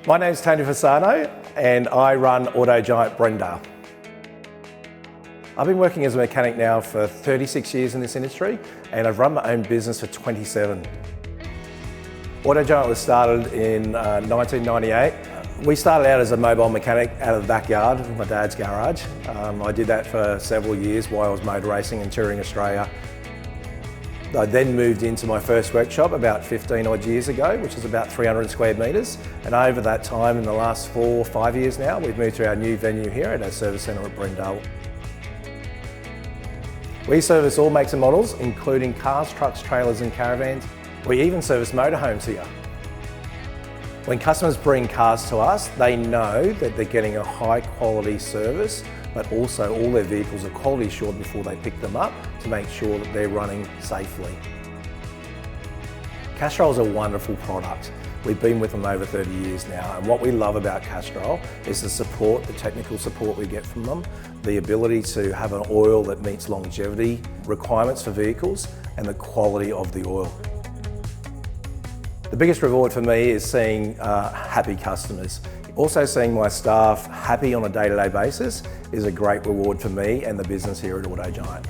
My name's Tony Fasano and I run Auto Giant Brendale. I've been working as a mechanic now for 36 years in this industry and I've run my own business for 27. Auto Giant was started in 1998. We started out as a mobile mechanic out of the backyard of my dad's garage. I did that for several years while I was motor racing and touring Australia. I then moved into my first workshop about 15 odd years ago, which is about 300 square metres. And over that time, in the last 4 or 5 years now, we've moved to our new venue here at our service centre at Brendale. We service all makes and models, including cars, trucks, trailers and caravans. We even service motorhomes here. When customers bring cars to us, they know that they're getting a high quality service, but also all their vehicles are quality assured before they pick them up to make sure that they're running safely. Castrol is a wonderful product. We've been with them over 30 years now, and what we love about Castrol is the support, the technical support we get from them, the ability to have an oil that meets longevity requirements for vehicles, and the quality of the oil. The biggest reward for me is seeing happy customers. Also seeing my staff happy on a day-to-day basis is a great reward for me and the business here at Auto Giant.